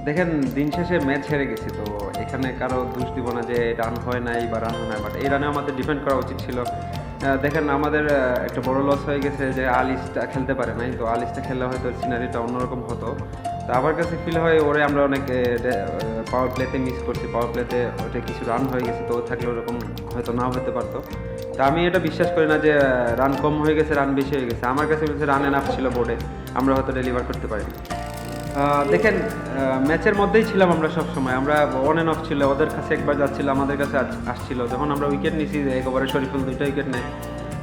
দেখেন দিন শেষে ম্যাচ হেরে গেছি, তো এখানে কারো দোষ দিব না যে রান হয় নাই বা রান হয় নাই, বাট এই রানে আমাদের ডিফেন্ড করা উচিত ছিল। দেখেন আমাদের একটা বড় লস হয়ে গেছে যে আলিসটা খেলতে পারে নাই, তো আলিসটা খেললে হয়তো সিনারিটা অন্যরকম হতো। তো আমার কাছে ফিল হয় ওরে আমরা অনেক পাওয়ার প্লেতে মিস করছি, পাওয়ার প্লেতে ওটা কিছু রান হয়ে গেছে, তো ও থাকলে ওরকম হয়তো নাও হতে পারতো। তা আমি এটা বিশ্বাস করি না যে রান কম হয়ে গেছে রান বেশি হয়ে গেছে, আমার কাছে রান এনাফ ছিল বোর্ডে, আমরা হয়তো ডেলিভার করতে পারিনি। দেখেন ম্যাচের মধ্যেই ছিলাম আমরা সব সময়, আমরা অন অ্যান্ড অফ ছিল, ওদের কাছে একবার যাচ্ছিল আমাদের কাছে আসছিল। যখন আমরা উইকেট নিছি এক ওভারে শরীফুল 2টা উইকেট নেয়,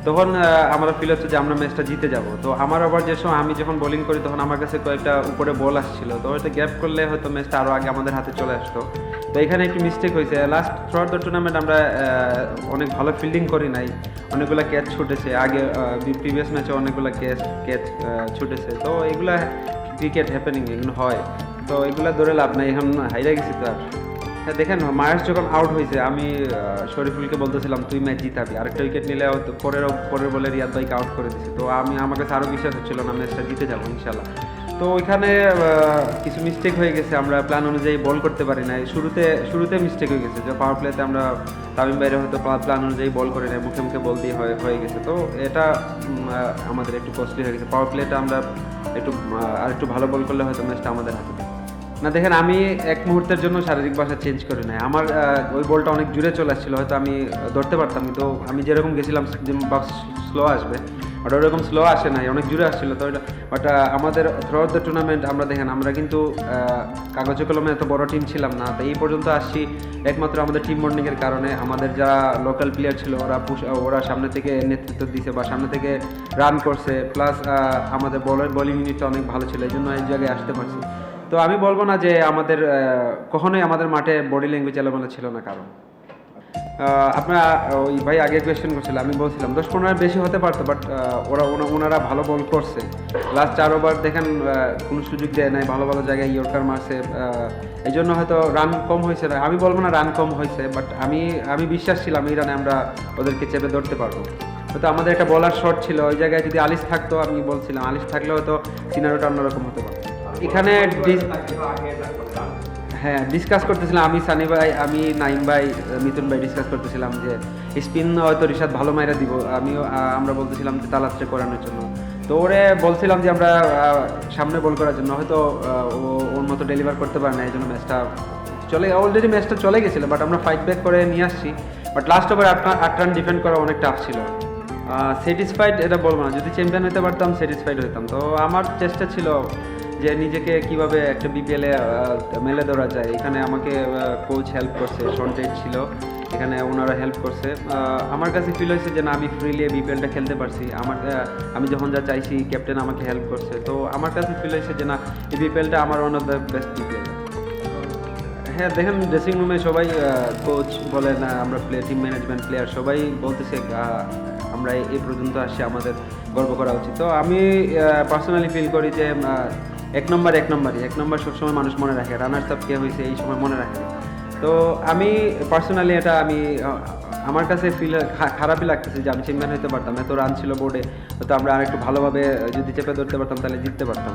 তখন আমরা ফিল হচ্ছে যে আমরা ম্যাচটা জিতে যাব। তো আমার আবার যে সময় আমি যখন বোলিং করি তখন আমার কাছে কয়েকটা উপরে বল আসছিল, তো হয়তো গ্যাপ করলে হয়তো ম্যাচটা আরও আগে আমাদের হাতে চলে আসতো। তো এখানে একটু মিস্টেক হয়েছে। লাস্ট থ্রুআউট দ্য টুর্নামেন্ট আমরা অনেক ভালো ফিল্ডিং করি নাই, অনেকগুলো ক্যাচ ছুটেছে, আগে প্রিভিয়াস ম্যাচে অনেকগুলো ক্যাচ ছুটেছে। তো এগুলা ক্রিকেট হ্যাপেনিং, এগুলো হয়, তো এগুলো ধরে লাভ নাই, এখন হাইরা গেছি তো আর। হ্যাঁ দেখেন মায়ার্স যখন আউট হয়েছে আমি শরীফুলকে বলতেছিলাম তুই ম্যাচ জিতাবি, আরেকটা উইকেট নিলে হয়তো পরের বলে রিয়াদ ভাইকে আউট করে দিচ্ছে। তো আমার কাছে আরও বিশ্বাস হচ্ছিল না ম্যাচটা জিতে যাবো ইনশাল্লাহ। তো ওইখানে কিছু মিস্টেক হয়ে গেছে, আমরা প্ল্যান অনুযায়ী বল করতে পারি নাই, শুরুতে মিস্টেক হয়ে গেছে যে পাওয়ার প্লেতে আমরা তামিম বাইরে হয়তো প্ল্যান অনুযায়ী বল করে নাই, মুখে মুখে বল দিয়ে হয়ে গেছে। তো এটা আমাদের একটু কস্টলি হয়ে গেছে। পাওয়ার প্লেটা আমরা আর একটু ভালো বল করলে হয়তো ম্যাচটা আমাদের হাতে না। দেখেন আমি এক মুহূর্তের জন্য শারীরিক ভাষা চেঞ্জ করি নাই, আমার ওই বলটা অনেক জুড়ে চলে আসছিলো, হয়তো আমি ধরতে পারতাম, তো আমি যেরকম গেছিলাম যে স্লো আসবে, বাট ওরকম স্লো আসে নাই, অনেক জুড়ে আসছিলো। তো বাট আমাদের থ্রুআউট দ্য টুর্নামেন্ট আমরা দেখেন আমরা কিন্তু কাগজে কলমে এত বড় টিম ছিলাম না, তো এই পর্যন্ত আসছি একমাত্র আমাদের টিম বন্ডিংয়ের কারণে। আমাদের যারা লোকাল প্লেয়ার ছিল ওরা সামনে থেকে নেতৃত্ব দিছে বা সামনে থেকে রান করছে, প্লাস আমাদের বোলিং ইউনিটটা অনেক ভালো ছিল, এই জন্য এই জায়গায় আসতে পারছি। তো আমি বলবো না যে আমাদের কখনোই আমাদের মাঠে বডি ল্যাঙ্গুয়েজ এলোমেলো ছিল না। কারণ আপনারা ওই ভাই আগে কোয়েশ্চেন করছিল, আমি বলছিলাম 10-15 বেশি হতে পারতো, বাট ওনারা ভালো বল করছে। লাস্ট 4 ওভার দেখেন কোনো সুযোগ দেয় নাই, ভালো ভালো জায়গায় ইয়র্কার মারছে, এই জন্য হয়তো রান কম হয়েছে না। আমি বলবো না রান কম হয়েছে, বাট আমি বিশ্বাস ছিলাম এই রানে আমরা ওদেরকে চেপে ধরতে পারবো। হয়তো আমাদের একটা বলার শট ছিল, ওই জায়গায় যদি আলিস থাকতো, আমি বলছিলাম আলিস থাকলে হয়তো সিনারিওটা অন্যরকম হতে পারতো। এখানে হ্যাঁ ডিসকাস করতেছিলাম আমি, সানি ভাই, আমি নাইম ভাই, মিথুন ভাই ডিসকাস করতেছিলাম যে স্পিন হয়তো রিশাদ ভালো মাইরা দিব, আমরা বলতেছিলাম যে তালাত্রে করানোর জন্য। তো ওরে বলছিলাম যে আমরা সামনে বল করার জন্য, হয়তো ওর মতো ডেলিভার করতে পারে না, এই জন্য ম্যাচটা অলরেডি ম্যাচটা চলে গেছিলো, বাট আমরা ফাইট ব্যাক করে নিয়ে আসছি। But last over 8 run defend করা অনেক টাফ ছিল। স্যাটিসফাইড এটা বলবো না, যদি চ্যাম্পিয়ন হতে পারতাম স্যাটিসফাইড হতাম। তো আমার চেষ্টা ছিল যে নিজেকে কিভাবে একটা বিপিএলে মেলে ধরা যায়। এখানে আমাকে কোচ হেল্প করছে, সন্টেড ছিল এখানে, ওনারা হেল্প করছে। আমার কাছে ফিল হয়েছে যে না আমি ফ্রিলি বিপিএলটা খেলতে পারছি, আমি যখন যা চাইছি ক্যাপ্টেন আমাকে হেল্প করছে। তো আমার কাছে ফিল হয়েছে যে না এই বিপিএলটা আমার one of the best BPL. হ্যাঁ দেখেন ড্রেসিং রুমে সবাই, কোচ বলেন, আমরা টিম ম্যানেজমেন্ট প্লেয়ার সবাই বলতেছে আমরা এই পর্যন্ত আসছি, আমাদের গর্ব করা উচিত। তো আমি পার্সোনালি ফিল করি যে এক নম্বর সবসময় মানুষ মনে রাখে, রানার্স আপ কে হয়েছে এই সময় মনে রাখে। তো আমি পার্সোনালি এটা আমার কাছে ফিল খারাপই লাগতেছে যে আমি চ্যাম্পিয়ন হতে পারতাম, এত রান ছিল বোর্ডে, তো আমরা আরেকটু ভালোভাবে যদি চেপে ধরতে পারতাম তাহলে জিততে পারতাম।